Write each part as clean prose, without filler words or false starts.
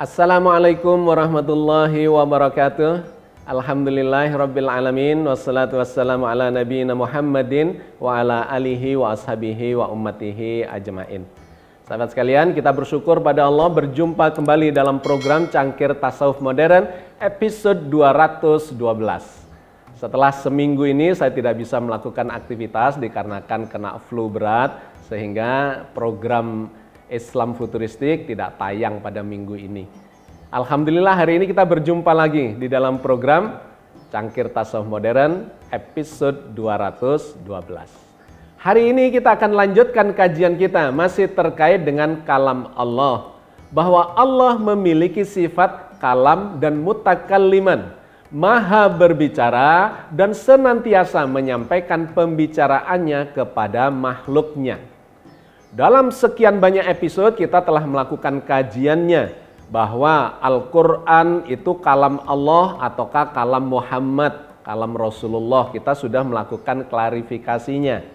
Assalamualaikum warahmatullahi wabarakatuh. Alhamdulillahirabbil alamin wassalatu wassalamu ala nabiyina Muhammadin wa ala alihi wa ashabihi wa ummatihi ajmain. Sahabat sekalian, kita bersyukur pada Allah berjumpa kembali dalam program Cangkir Tasawuf Modern episode 212. Setelah seminggu ini saya tidak bisa melakukan aktivitas dikarenakan kena flu berat, sehingga program Islam Futuristik tidak tayang pada minggu ini. Alhamdulillah hari ini kita berjumpa lagi di dalam program Cangkir Tasawuf Modern episode 212. Hari ini kita akan lanjutkan kajian kita masih terkait dengan kalam Allah. Bahwa Allah memiliki sifat kalam dan mutakalliman, maha berbicara dan senantiasa menyampaikan pembicaraannya kepada makhluknya. Dalam sekian banyak episode kita telah melakukan kajiannya bahwa Al-Quran itu kalam Allah ataukah kalam Muhammad, kalam Rasulullah. Kita sudah melakukan klarifikasinya.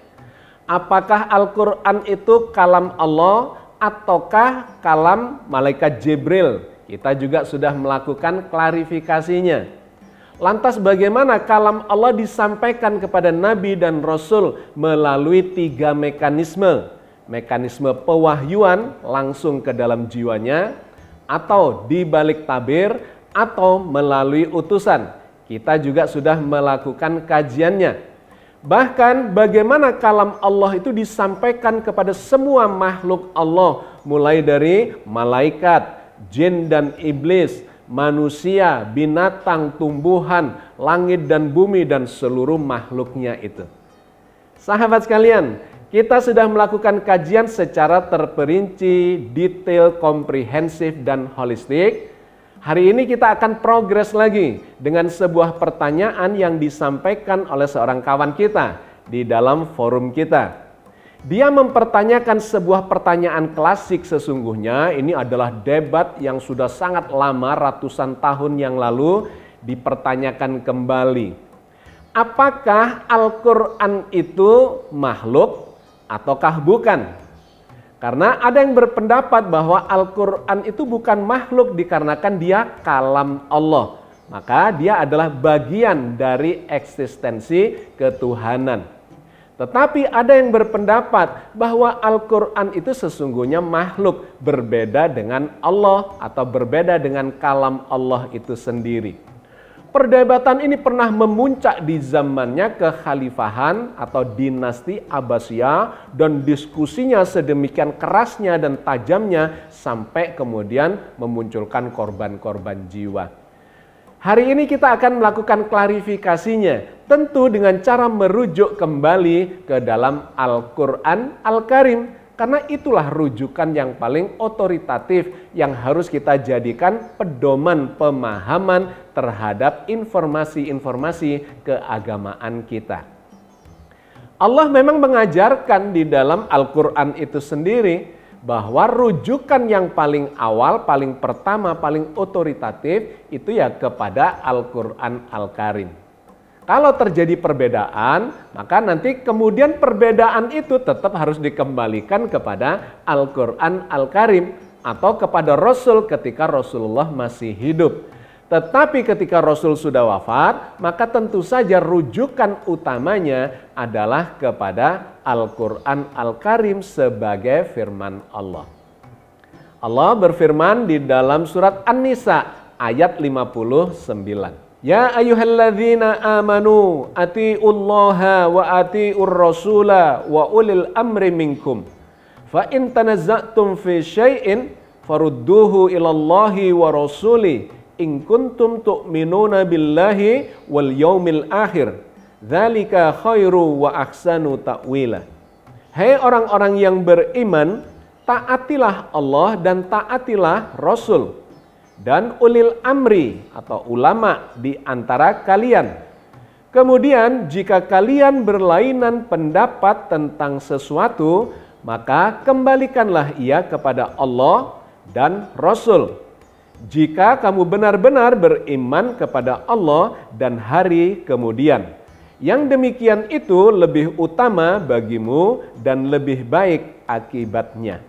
Apakah Al-Quran itu kalam Allah ataukah kalam malaikat Jibril? Kita juga sudah melakukan klarifikasinya. Lantas bagaimana kalam Allah disampaikan kepada Nabi dan Rasul melalui 3 mekanisme? Mekanisme pewahyuan langsung ke dalam jiwanya, atau di balik tabir, atau melalui utusan. Kita juga sudah melakukan kajiannya. Bahkan bagaimana kalam Allah itu disampaikan kepada semua makhluk Allah, mulai dari malaikat, jin dan iblis, manusia, binatang, tumbuhan, langit dan bumi, dan seluruh makhluknya itu. Sahabat sekalian, kita sudah melakukan kajian secara terperinci, detail, komprehensif, dan holistik. Hari ini kita akan progres lagi dengan sebuah pertanyaan yang disampaikan oleh seorang kawan kita di dalam forum kita. Dia mempertanyakan sebuah pertanyaan klasik sesungguhnya. Ini adalah debat yang sudah sangat lama, ratusan tahun yang lalu dipertanyakan kembali. Apakah Al-Quran itu makhluk ataukah bukan? Karena ada yang berpendapat bahwa Al-Quran itu bukan makhluk dikarenakan dia kalam Allah. Maka dia adalah bagian dari eksistensi ketuhanan. Tetapi ada yang berpendapat bahwa Al-Quran itu sesungguhnya makhluk, berbeda dengan Allah atau berbeda dengan kalam Allah itu sendiri. Perdebatan ini pernah memuncak di zamannya kekhalifahan atau dinasti Abbasiyah, dan diskusinya sedemikian kerasnya dan tajamnya sampai kemudian memunculkan korban-korban jiwa. Hari ini kita akan melakukan klarifikasinya, tentu dengan cara merujuk kembali ke dalam Al-Quran Al-Karim. Karena itulah rujukan yang paling otoritatif yang harus kita jadikan pedoman pemahaman terhadap informasi-informasi keagamaan kita. Allah memang mengajarkan di dalam Al-Quran itu sendiri bahwa rujukan yang paling awal, paling pertama, paling otoritatif itu ya kepada Al-Quran Al-Karim. Kalau terjadi perbedaan, maka nanti kemudian perbedaan itu tetap harus dikembalikan kepada Al-Quran Al-Karim atau kepada Rasul ketika Rasulullah masih hidup. Tetapi ketika Rasul sudah wafat, maka tentu saja rujukan utamanya adalah kepada Al-Quran Al-Karim sebagai firman Allah. Allah berfirman di dalam surat An-Nisa ayat 59. Ya ayyuhalladzina amanu atiullaha wa atiur rasula wa ulil amri minkum. Fa in tanazza'tum fi syai'in farudduhu ilallahi wa rasuli in kuntum tu'minuna billahi wal yaumil akhir dzalika khairu wa ahsanu ta'wila. Hai orang-orang yang beriman, taatilah Allah dan taatilah Rasul dan ulil amri atau ulama di antara kalian. Kemudian jika kalian berlainan pendapat tentang sesuatu, maka kembalikanlah ia kepada Allah dan Rasul. Jika kamu benar-benar beriman kepada Allah dan hari kemudian, yang demikian itu lebih utama bagimu dan lebih baik akibatnya.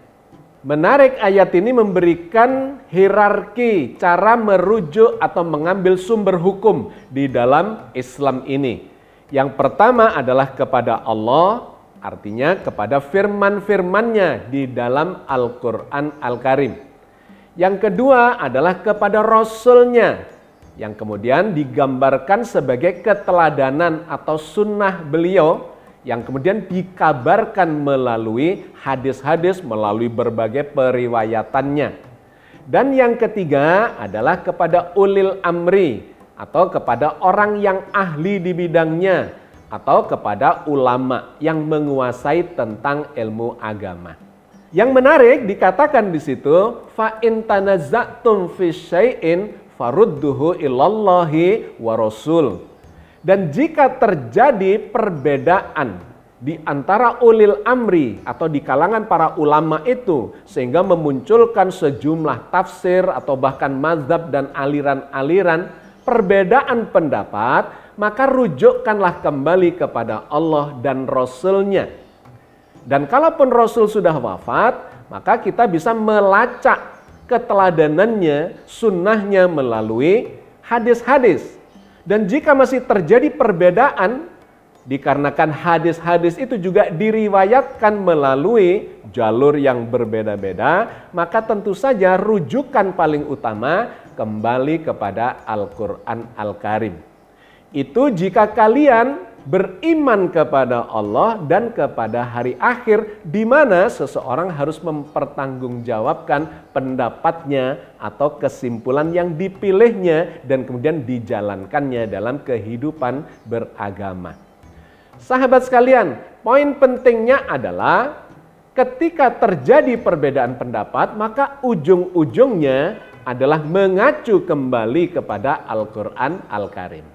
Menarik, ayat ini memberikan hierarki cara merujuk atau mengambil sumber hukum di dalam Islam ini. Yang pertama adalah kepada Allah, artinya kepada firman-firmannya di dalam Al-Quran Al-Karim. Yang kedua adalah kepada Rasulnya, yang kemudian digambarkan sebagai keteladanan atau sunnah beliau, yang kemudian dikabarkan melalui hadis-hadis, melalui berbagai periwayatannya. Dan yang ketiga adalah kepada ulil amri atau kepada orang yang ahli di bidangnya atau kepada ulama yang menguasai tentang ilmu agama. Yang menarik dikatakan di situ, fa in tanaza'tum fi syai'in farudduhu ilallahi wa rasul. Dan jika terjadi perbedaan di antara ulil amri atau di kalangan para ulama itu sehingga memunculkan sejumlah tafsir atau bahkan mazhab dan aliran-aliran perbedaan pendapat, maka rujukkanlah kembali kepada Allah dan Rasul-Nya. Dan kalaupun Rasul sudah wafat, maka kita bisa melacak keteladanannya, sunnahnya melalui hadis-hadis. Dan jika masih terjadi perbedaan, dikarenakan hadis-hadis itu juga diriwayatkan melalui jalur yang berbeda-beda, maka tentu saja rujukan paling utama kembali kepada Al-Quran Al-Karim. Itu jika kalian beriman kepada Allah dan kepada hari akhir, di mana seseorang harus mempertanggungjawabkan pendapatnya atau kesimpulan yang dipilihnya dan kemudian dijalankannya dalam kehidupan beragama. Sahabat sekalian, poin pentingnya adalah ketika terjadi perbedaan pendapat, maka ujung-ujungnya adalah mengacu kembali kepada Al-Quran Al-Karim.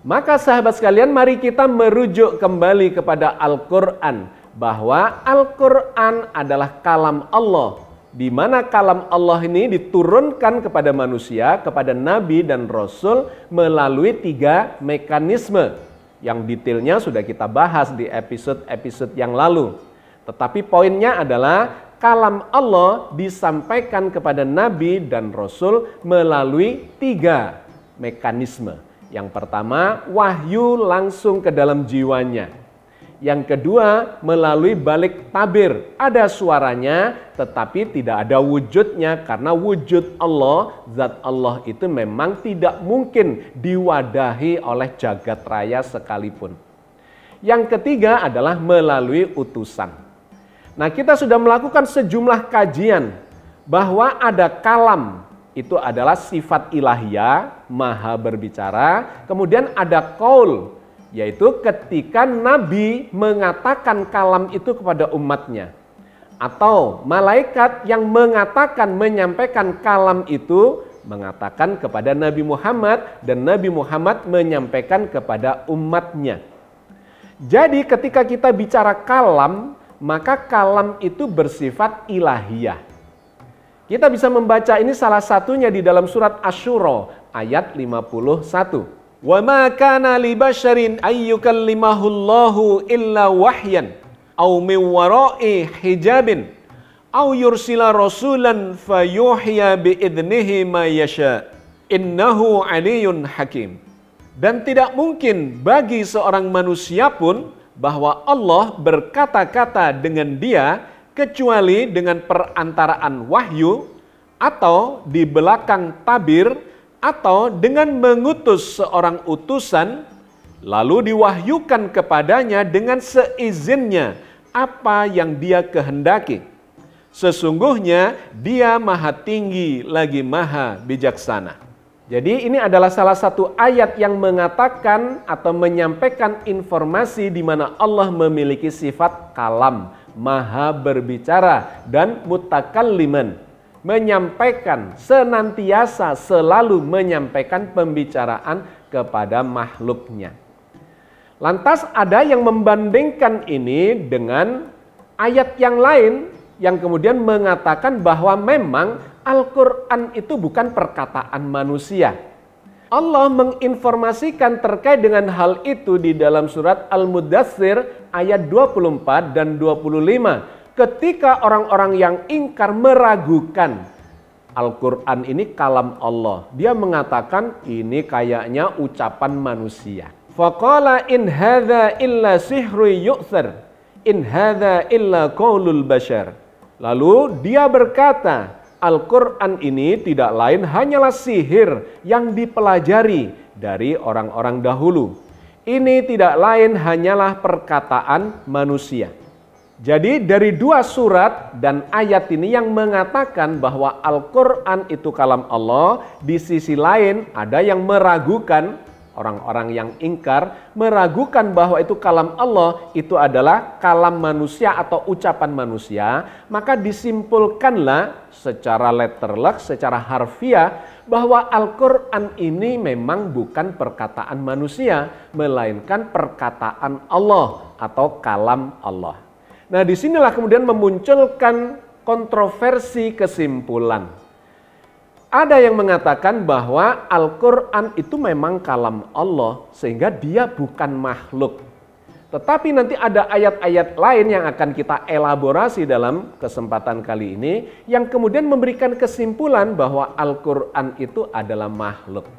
Maka sahabat sekalian, mari kita merujuk kembali kepada Al-Quran, bahwa Al-Quran adalah kalam Allah, di mana kalam Allah ini diturunkan kepada manusia, kepada Nabi dan Rasul melalui 3 mekanisme. Yang detailnya sudah kita bahas di episode-episode yang lalu. Tetapi poinnya adalah kalam Allah disampaikan kepada Nabi dan Rasul melalui 3 mekanisme. Yang pertama, wahyu langsung ke dalam jiwanya. Yang kedua, melalui balik tabir. Ada suaranya, tetapi tidak ada wujudnya. Karena wujud Allah, zat Allah itu memang tidak mungkin diwadahi oleh jagat raya sekalipun. Yang ketiga adalah melalui utusan. Nah, kita sudah melakukan sejumlah kajian bahwa ada kalam, itu adalah sifat ilahiyah, maha berbicara. Kemudian ada qaul, yaitu ketika Nabi mengatakan kalam itu kepada umatnya. Atau malaikat yang mengatakan, menyampaikan kalam itu, mengatakan kepada Nabi Muhammad, dan Nabi Muhammad menyampaikan kepada umatnya. Jadi ketika kita bicara kalam, maka kalam itu bersifat ilahiyah. Kita bisa membaca ini salah satunya di dalam surat Asy-Syura ayat 51. Wa ma kana li basyarin ayyukallimahullahu illa wahyan aw min wara'i hijabin aw yursila rasulan fayuhya bi idnihi ma yasha innahu aliyyun hakim. Dan tidak mungkin bagi seorang manusia pun bahwa Allah berkata-kata dengan dia kecuali dengan perantaraan wahyu atau di belakang tabir atau dengan mengutus seorang utusan lalu diwahyukan kepadanya dengan seizinnya apa yang dia kehendaki. Sesungguhnya Dia maha tinggi lagi maha bijaksana. Jadi ini adalah salah satu ayat yang mengatakan atau menyampaikan informasi di mana Allah memiliki sifat kalam, maha berbicara, dan mutakalliman, menyampaikan, senantiasa selalu menyampaikan pembicaraan kepada makhluknya. Lantas ada yang membandingkan ini dengan ayat yang lain yang kemudian mengatakan bahwa memang Al-Quran itu bukan perkataan manusia. Allah menginformasikan terkait dengan hal itu di dalam surat Al-Mudaththir ayat 24 dan 25. Ketika orang-orang yang ingkar meragukan Al-Quran ini kalam Allah. Dia mengatakan ini kayaknya ucapan manusia. Faqala in hadza illa sihru yu'thar, in hadza illa qaulul bashar. Lalu dia berkata, Al-Quran ini tidak lain hanyalah sihir yang dipelajari dari orang-orang dahulu. Ini tidak lain hanyalah perkataan manusia. Jadi dari dua surat dan ayat ini yang mengatakan bahwa Al-Quran itu kalam Allah, di sisi lain ada yang meragukan, orang-orang yang ingkar meragukan bahwa itu kalam Allah, itu adalah kalam manusia atau ucapan manusia. Maka disimpulkanlah secara letterlek, secara harfiah bahwa Al-Quran ini memang bukan perkataan manusia, melainkan perkataan Allah atau kalam Allah. Nah, disinilah kemudian memunculkan kontroversi kesimpulan. Ada yang mengatakan bahwa Al-Quran itu memang kalam Allah sehingga dia bukan makhluk. Tetapi nanti ada ayat-ayat lain yang akan kita elaborasi dalam kesempatan kali ini yang kemudian memberikan kesimpulan bahwa Al-Quran itu adalah makhluk.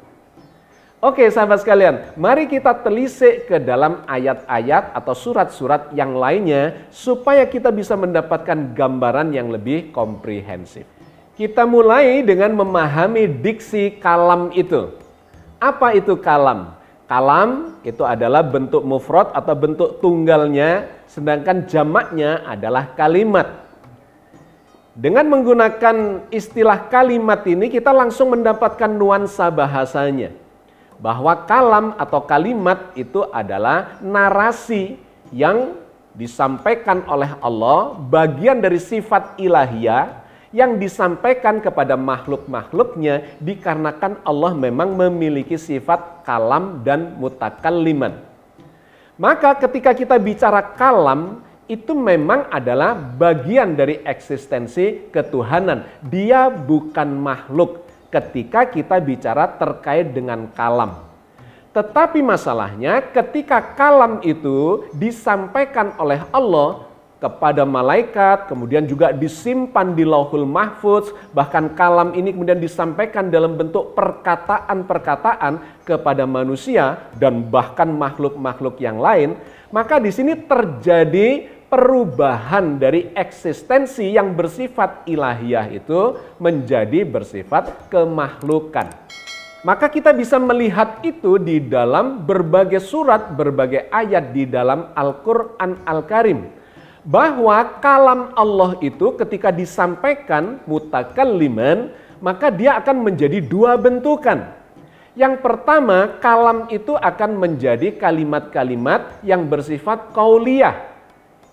Oke sahabat sekalian, mari kita telisik ke dalam ayat-ayat atau surat-surat yang lainnya supaya kita bisa mendapatkan gambaran yang lebih komprehensif. Kita mulai dengan memahami diksi kalam itu. Apa itu kalam? Kalam itu adalah bentuk mufrad atau bentuk tunggalnya, sedangkan jamaknya adalah kalimat. Dengan menggunakan istilah kalimat ini kita langsung mendapatkan nuansa bahasanya. Bahwa kalam atau kalimat itu adalah narasi yang disampaikan oleh Allah, bagian dari sifat ilahiyah, yang disampaikan kepada makhluk-makhluknya dikarenakan Allah memang memiliki sifat kalam dan mutakalliman. Maka ketika kita bicara kalam, itu memang adalah bagian dari eksistensi ketuhanan. Dia bukan makhluk ketika kita bicara terkait dengan kalam. Tetapi masalahnya ketika kalam itu disampaikan oleh Allah kepada malaikat, kemudian juga disimpan di Lauhul Mahfudz, bahkan kalam ini kemudian disampaikan dalam bentuk perkataan-perkataan kepada manusia dan bahkan makhluk-makhluk yang lain, maka di sini terjadi perubahan dari eksistensi yang bersifat ilahiyah itu menjadi bersifat kemakhlukan. Maka kita bisa melihat itu di dalam berbagai surat, berbagai ayat di dalam Al-Quran Al-Karim. Bahwa kalam Allah itu ketika disampaikan mutakalliman, maka dia akan menjadi dua bentukan. Yang pertama, kalam itu akan menjadi kalimat-kalimat yang bersifat qauliyah.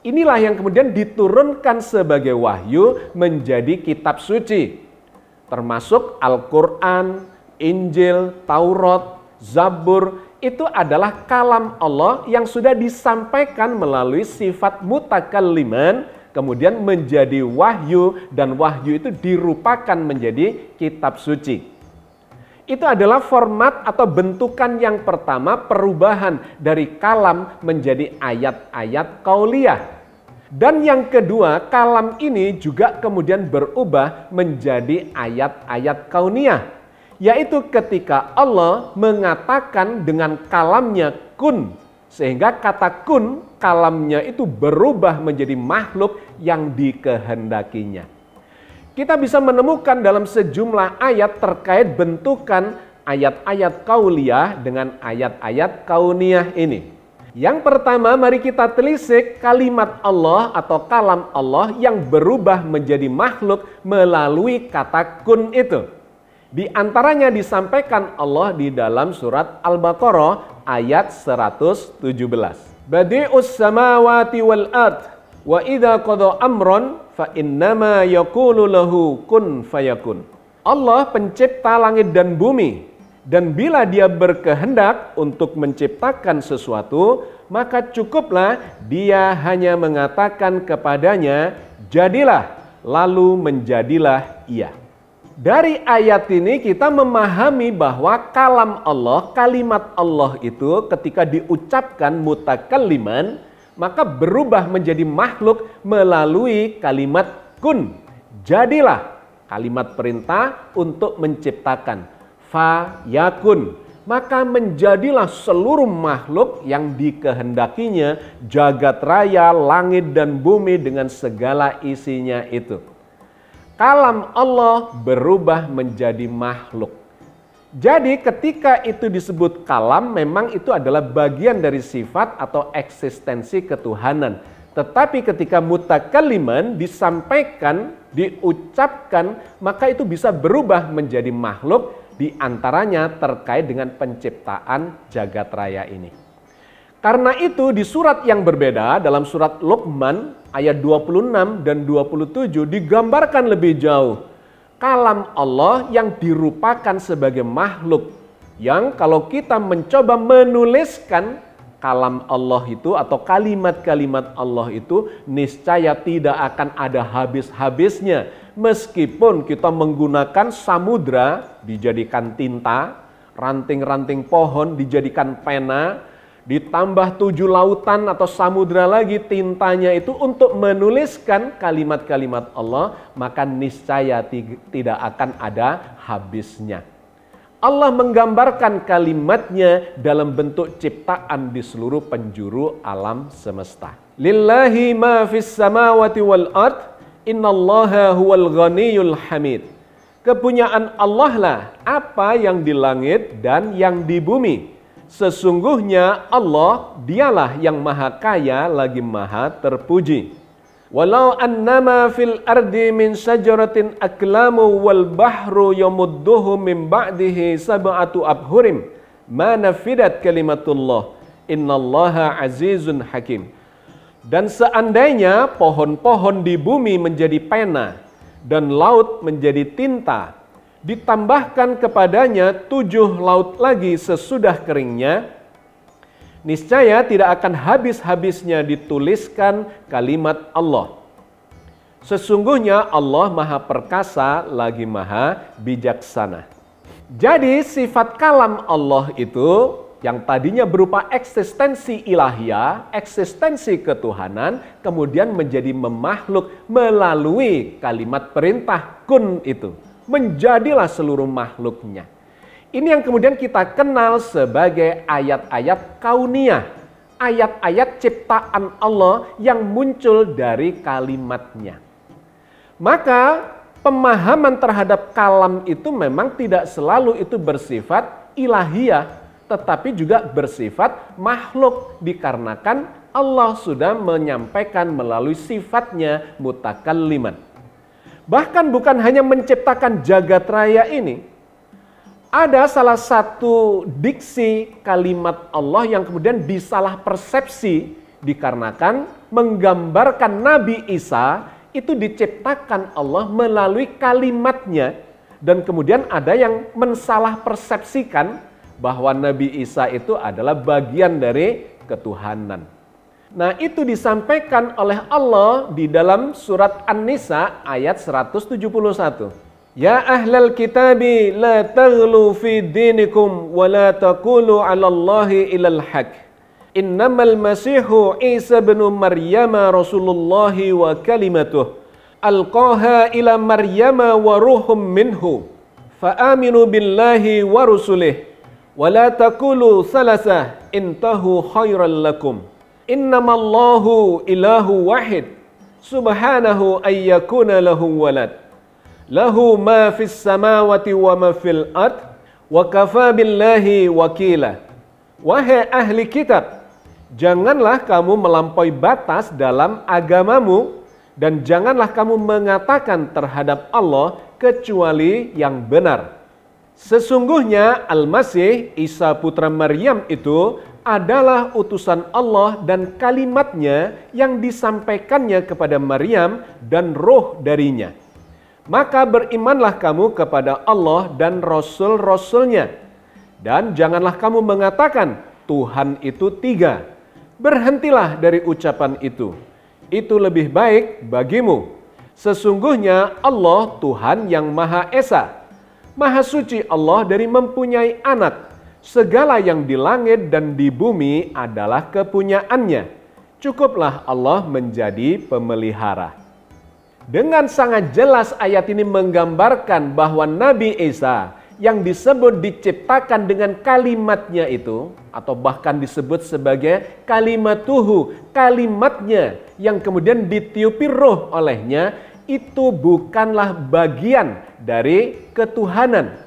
Inilah yang kemudian diturunkan sebagai wahyu menjadi kitab suci. Termasuk Al-Quran, Injil, Taurat, Zabur, itu adalah kalam Allah yang sudah disampaikan melalui sifat mutakalliman, kemudian menjadi wahyu, dan wahyu itu dirupakan menjadi kitab suci. Itu adalah format atau bentukan yang pertama, perubahan dari kalam menjadi ayat-ayat qauliyah. Dan yang kedua, kalam ini juga kemudian berubah menjadi ayat-ayat kauniyah. Yaitu ketika Allah mengatakan dengan kalamnya kun, sehingga kata kun, kalamnya itu berubah menjadi makhluk yang dikehendakinya. Kita bisa menemukan dalam sejumlah ayat terkait bentukan ayat-ayat qauliyah dengan ayat-ayat kauniyah ini. Yang pertama, mari kita telisik kalimat Allah atau kalam Allah yang berubah menjadi makhluk melalui kata kun itu. Di antaranya disampaikan Allah di dalam surat Al-Baqarah ayat 117. Badi'us samawati wal ard wa idza qada amran fa innama yaqulu lahu kun fayakun. Allah pencipta langit dan bumi. Dan bila dia berkehendak untuk menciptakan sesuatu, maka cukuplah dia hanya mengatakan kepadanya, jadilah, lalu menjadilah ia. Dari ayat ini kita memahami bahwa kalam Allah, kalimat Allah itu ketika diucapkan mutakalliman, maka berubah menjadi makhluk melalui kalimat kun. Jadilah, kalimat perintah untuk menciptakan. Fa yakun, maka menjadilah seluruh makhluk yang dikehendakinya, jagat raya, langit dan bumi dengan segala isinya itu. Kalam Allah berubah menjadi makhluk. Jadi ketika itu disebut kalam, memang itu adalah bagian dari sifat atau eksistensi ketuhanan. Tetapi ketika mutakalliman disampaikan, diucapkan, maka itu bisa berubah menjadi makhluk. Di antaranya terkait dengan penciptaan jagat raya ini. Karena itu di surat yang berbeda, dalam surat Luqman ayat 26 dan 27 digambarkan lebih jauh. Kalam Allah yang dirupakan sebagai makhluk. Yang kalau kita mencoba menuliskan kalam Allah itu atau kalimat-kalimat Allah itu, niscaya tidak akan ada habis-habisnya. Meskipun kita menggunakan samudra dijadikan tinta, ranting-ranting pohon dijadikan pena, ditambah 7 lautan atau samudra lagi tintanya itu untuk menuliskan kalimat-kalimat Allah, maka niscaya tidak akan ada habisnya. Allah menggambarkan kalimatnya dalam bentuk ciptaan di seluruh penjuru alam semesta. Lillahi ma fis samawati wal ard, innallaha huwal ghaniyul hamid. Kepunyaan Allah lah apa yang di langit dan yang di bumi. Sesungguhnya Allah dialah yang maha kaya lagi maha terpuji. Walau annama fil ardi min syajaratin aklamu wal bahru yamudduhu min ba'dihi sab'atu abhurim ma nafidat kalimatullah innallaha azizun hakim. Dan seandainya pohon-pohon di bumi menjadi pena dan laut menjadi tinta, ditambahkan kepadanya 7 laut lagi sesudah keringnya, niscaya tidak akan habis-habisnya dituliskan kalimat Allah. Sesungguhnya Allah maha perkasa lagi maha bijaksana. Jadi sifat kalam Allah itu yang tadinya berupa eksistensi ilahiyah, eksistensi ketuhanan, kemudian menjadi memakhluk melalui kalimat perintah kun itu. Menjadilah seluruh makhluknya. Ini yang kemudian kita kenal sebagai ayat-ayat kauniyah. Ayat-ayat ciptaan Allah yang muncul dari kalimatnya. Maka pemahaman terhadap kalam itu memang tidak selalu itu bersifat ilahiyah, tetapi juga bersifat makhluk dikarenakan Allah sudah menyampaikan melalui sifatnya mutakalliman. Bahkan bukan hanya menciptakan jagat raya ini, ada salah satu diksi kalimat Allah yang kemudian disalah persepsi dikarenakan menggambarkan Nabi Isa itu diciptakan Allah melalui kalimatnya, dan kemudian ada yang mensalah persepsikan bahwa Nabi Isa itu adalah bagian dari ketuhanan. Nah, itu disampaikan oleh Allah di dalam surat An-Nisa ayat 171. Ya ahlal kitabi la taghlu fi dinikum wa la taqulu 'ala Allahi illal haq. Innamal masihu Isa bin Maryam Rasulullah wa kalimatuh alqaha ila Maryam wa ruhum minhu. Fa aminu billahi wa rusulihi wala taqulu salasah intahu khairan lakum innamallahu ilahu wahid subhanahu ayyakuna lahu walad lahu ma fis samawati wa ma fil ard wa kafa billahi wakila. Wahai ahli kitab, Janganlah kamu melampaui batas dalam agamamu, dan janganlah kamu mengatakan terhadap Allah kecuali yang benar. Sesungguhnya Al-Masih, Isa putra Maryam itu adalah utusan Allah dan kalimatnya yang disampaikannya kepada Maryam dan roh darinya. Maka berimanlah kamu kepada Allah dan Rasul-Rasulnya. Dan janganlah kamu mengatakan Tuhan itu tiga. Berhentilah dari ucapan itu. Itu lebih baik bagimu. Sesungguhnya Allah Tuhan yang Maha Esa. Maha suci Allah dari mempunyai anak. Segala yang di langit dan di bumi adalah kepunyaannya. Cukuplah Allah menjadi pemelihara. Dengan sangat jelas ayat ini menggambarkan bahwa Nabi Isa yang disebut diciptakan dengan kalimatnya itu, atau bahkan disebut sebagai kalimatuhu, kalimatnya yang kemudian ditiupi roh olehnya, itu bukanlah bagian dari ketuhanan.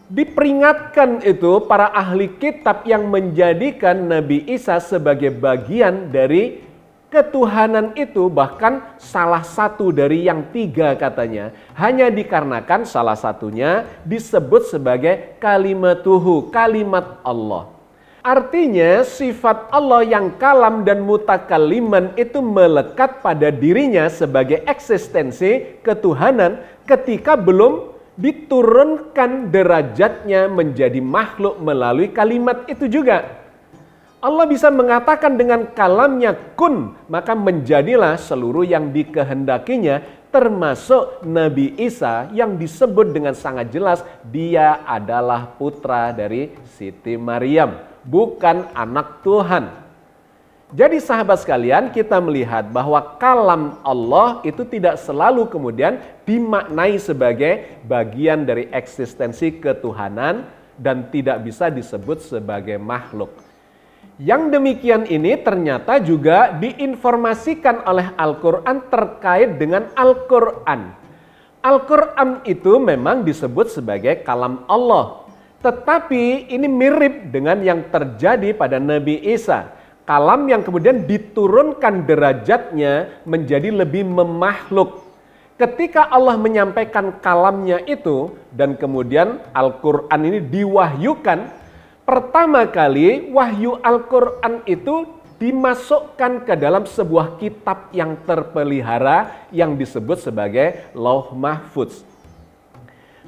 Diperingatkan itu para ahli kitab yang menjadikan Nabi Isa sebagai bagian dari ketuhanan itu, bahkan salah satu dari yang tiga katanya, hanya dikarenakan salah satunya disebut sebagai kalimatuhu, kalimat Allah. Artinya sifat Allah yang kalam dan mutakaliman itu melekat pada dirinya sebagai eksistensi ketuhanan ketika belum diturunkan derajatnya menjadi makhluk melalui kalimat itu juga. Allah bisa mengatakan dengan kalamnya kun, maka menjadilah seluruh yang dikehendakinya, termasuk Nabi Isa yang disebut dengan sangat jelas dia adalah putra dari Siti Maryam, bukan anak Tuhan. Jadi sahabat sekalian, kita melihat bahwa kalam Allah itu tidak selalu kemudian dimaknai sebagai bagian dari eksistensi ketuhanan dan tidak bisa disebut sebagai makhluk. Yang demikian ini ternyata juga diinformasikan oleh Al-Quran terkait dengan Al-Quran. Al-Quran itu memang disebut sebagai kalam Allah. Tetapi ini mirip dengan yang terjadi pada Nabi Isa. Kalam yang kemudian diturunkan derajatnya menjadi lebih memakhluk. Ketika Allah menyampaikan kalamnya itu dan kemudian Al-Quran ini diwahyukan, pertama kali wahyu Al-Quran itu dimasukkan ke dalam sebuah kitab yang terpelihara yang disebut sebagai Lauh Mahfudz.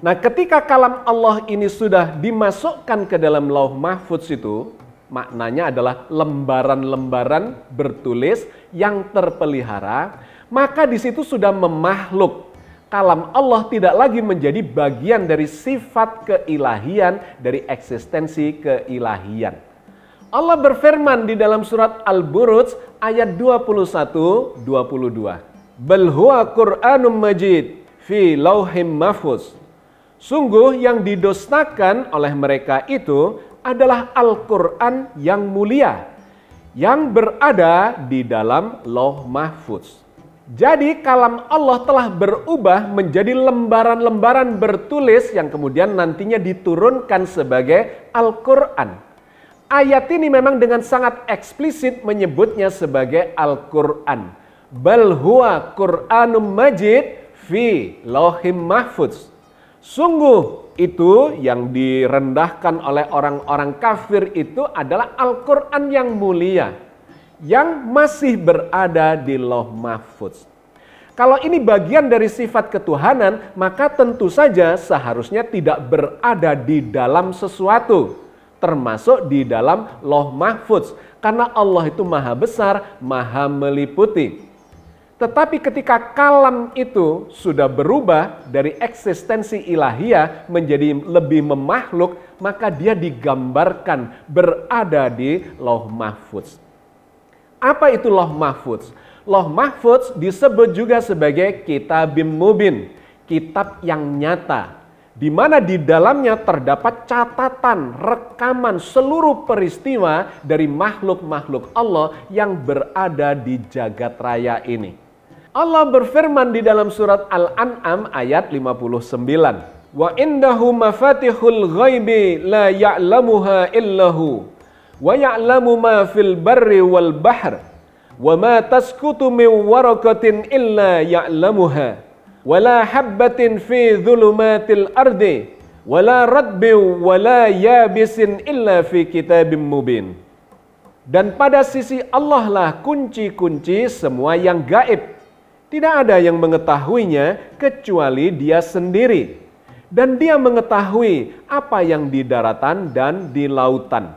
Nah, ketika kalam Allah ini sudah dimasukkan ke dalam Lauh Mahfudz itu, maknanya adalah lembaran-lembaran bertulis yang terpelihara, maka di situ sudah memakhluk. Kalam Allah tidak lagi menjadi bagian dari sifat keilahian, dari eksistensi keilahian. Allah berfirman di dalam surat Al-Buruj ayat 21-22. Bal huwa Qur'anum Majid fi lauhim mahfuz. Sungguh yang didustakan oleh mereka itu adalah Al-Quran yang mulia, yang berada di dalam Lauh Mahfudz. Jadi kalam Allah telah berubah menjadi lembaran-lembaran bertulis yang kemudian nantinya diturunkan sebagai Al-Quran. Ayat ini memang dengan sangat eksplisit menyebutnya sebagai Al-Quran. Bal huwa Qur'anum Majid fi lauhim mahfudz. Sungguh itu yang direndahkan oleh orang-orang kafir itu adalah Al-Quran yang mulia, yang masih berada di Lauh Mahfudz. Kalau ini bagian dari sifat ketuhanan, maka tentu saja seharusnya tidak berada di dalam sesuatu, termasuk di dalam Lauh Mahfudz, karena Allah itu maha besar, maha meliputi. Tetapi ketika kalam itu sudah berubah dari eksistensi ilahiyah menjadi lebih memakhluk, maka dia digambarkan berada di Lauh Mahfudz. Apa itu Lauh Mahfudz? Lauh Mahfudz disebut juga sebagai Kitabim Mubin, kitab yang nyata, di mana di dalamnya terdapat catatan, rekaman seluruh peristiwa dari makhluk-makhluk Allah yang berada di jagat raya ini. Allah berfirman di dalam surat Al-An'am ayat 59. Wa indahu mafatihul ghaibi la ya'lamuha illahu wa ya'lamu ma fil barri wal bahr wa ma tasqutu min waraqatin illa ya'lamuha wa la habbatin fi dhulumatil ardi wa la ratbin wa la yabisin illa fi kitabim mubin. Dan pada sisi Allah lah kunci-kunci semua yang gaib. Tidak ada yang mengetahuinya kecuali Dia sendiri. Dan Dia mengetahui apa yang di daratan dan di lautan.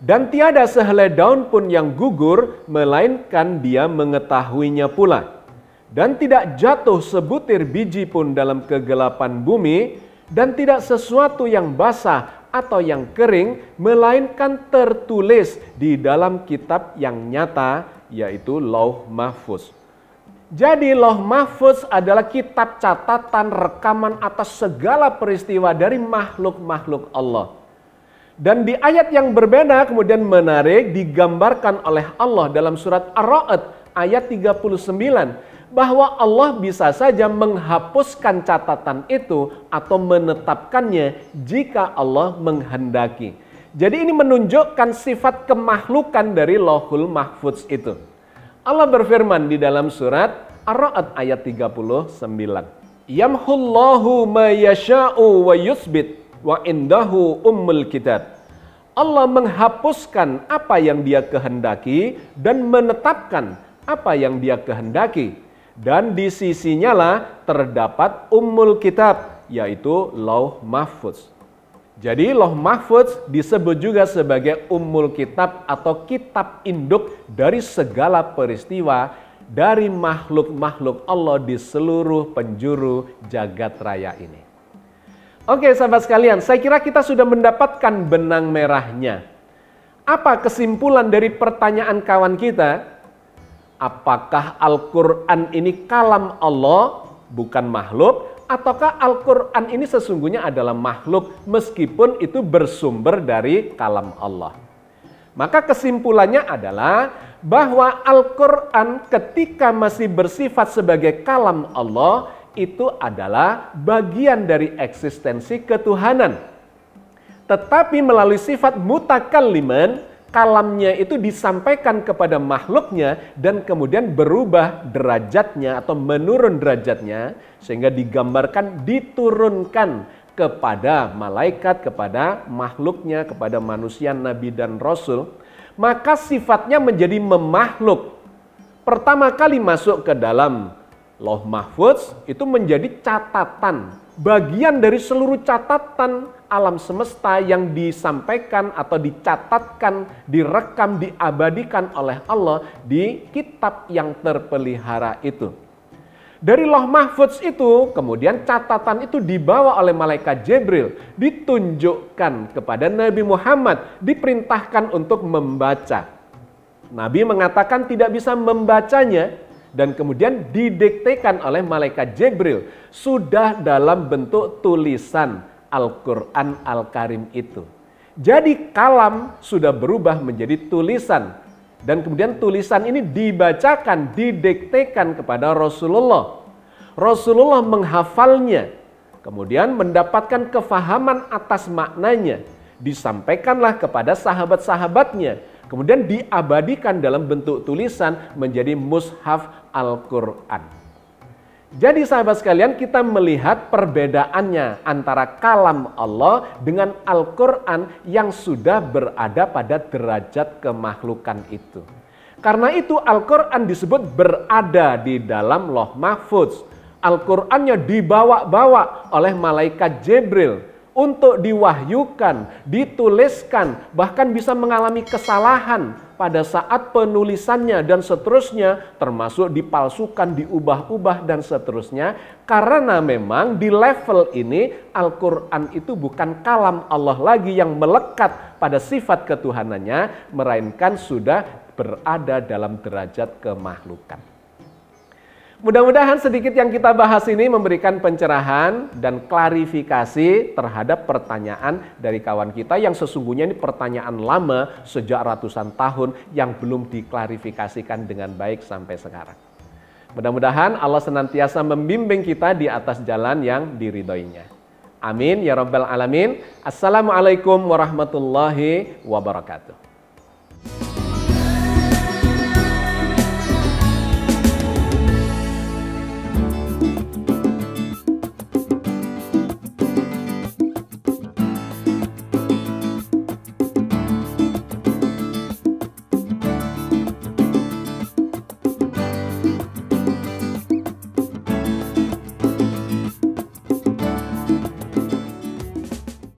Dan tiada sehelai daun pun yang gugur, melainkan Dia mengetahuinya pula. Dan tidak jatuh sebutir biji pun dalam kegelapan bumi, dan tidak sesuatu yang basah atau yang kering, melainkan tertulis di dalam kitab yang nyata, yaitu Lauh Mahfuz. Jadi Lauh Mahfuz adalah kitab catatan rekaman atas segala peristiwa dari makhluk-makhluk Allah. Dan di ayat yang berbeda kemudian menarik digambarkan oleh Allah dalam surat Ar-Ra'd ayat 39. Bahwa Allah bisa saja menghapuskan catatan itu atau menetapkannya jika Allah menghendaki. Jadi ini menunjukkan sifat kemakhlukan dari Lauhul Mahfuz itu. Allah berfirman di dalam surat Ar-Ra'd ayat 39. Yamhullahu ma yasha'u wa yusbit wa indahu ummul kitab. Allah menghapuskan apa yang Dia kehendaki dan menetapkan apa yang Dia kehendaki. Dan di sisinya lah terdapat Ummul Kitab, yaitu Lauh Mahfuz. Jadi Lauh Mahfuz disebut juga sebagai Ummul Kitab atau kitab induk dari segala peristiwa dari makhluk-makhluk Allah di seluruh penjuru jagat raya ini. Oke sahabat sekalian, saya kira kita sudah mendapatkan benang merahnya. Apa kesimpulan dari pertanyaan kawan kita? Apakah Al-Quran ini kalam Allah, bukan makhluk? Ataukah Al-Quran ini sesungguhnya adalah makhluk meskipun itu bersumber dari kalam Allah? Maka kesimpulannya adalah bahwa Al-Quran ketika masih bersifat sebagai kalam Allah, itu adalah bagian dari eksistensi ketuhanan. Tetapi melalui sifat mutakalliman, kalamnya itu disampaikan kepada makhluknya dan kemudian berubah derajatnya atau menurun derajatnya sehingga digambarkan diturunkan kepada malaikat, kepada makhluknya, kepada manusia, nabi dan rasul, maka sifatnya menjadi memakhluk. Pertama kali masuk ke dalam Lauh Mahfuz itu menjadi catatan, bagian dari seluruh catatan alam semesta yang disampaikan atau dicatatkan, direkam, diabadikan oleh Allah di kitab yang terpelihara itu. Dari Lauh Mahfuz itu kemudian catatan itu dibawa oleh malaikat Jibril, ditunjukkan kepada Nabi Muhammad, diperintahkan untuk membaca. Nabi mengatakan tidak bisa membacanya, dan kemudian didiktekan oleh malaikat Jibril sudah dalam bentuk tulisan Al-Quran Al-Karim itu. Jadi kalam sudah berubah menjadi tulisan. Dan kemudian tulisan ini dibacakan, didiktekan kepada Rasulullah. Rasulullah menghafalnya. Kemudian mendapatkan kefahaman atas maknanya. Disampaikanlah kepada sahabat-sahabatnya. Kemudian diabadikan dalam bentuk tulisan menjadi mushaf Al-Quran. Jadi sahabat sekalian, kita melihat perbedaannya antara kalam Allah dengan Al-Quran yang sudah berada pada derajat kemakhlukan itu. Karena itu Al-Quran disebut berada di dalam Lauh Mahfuz. Al-Qurannya dibawa-bawa oleh malaikat Jibril untuk diwahyukan, dituliskan, bahkan bisa mengalami kesalahan pada saat penulisannya dan seterusnya, termasuk dipalsukan, diubah-ubah dan seterusnya. Karena memang di level ini Al-Quran itu bukan kalam Allah lagi yang melekat pada sifat ketuhanannya, melainkan sudah berada dalam derajat kemakhlukan. Mudah-mudahan sedikit yang kita bahas ini memberikan pencerahan dan klarifikasi terhadap pertanyaan dari kawan kita yang sesungguhnya ini pertanyaan lama sejak ratusan tahun yang belum diklarifikasikan dengan baik sampai sekarang. Mudah-mudahan Allah senantiasa membimbing kita di atas jalan yang diridhoinya. Amin ya rabbal alamin. Assalamualaikum warahmatullahi wabarakatuh.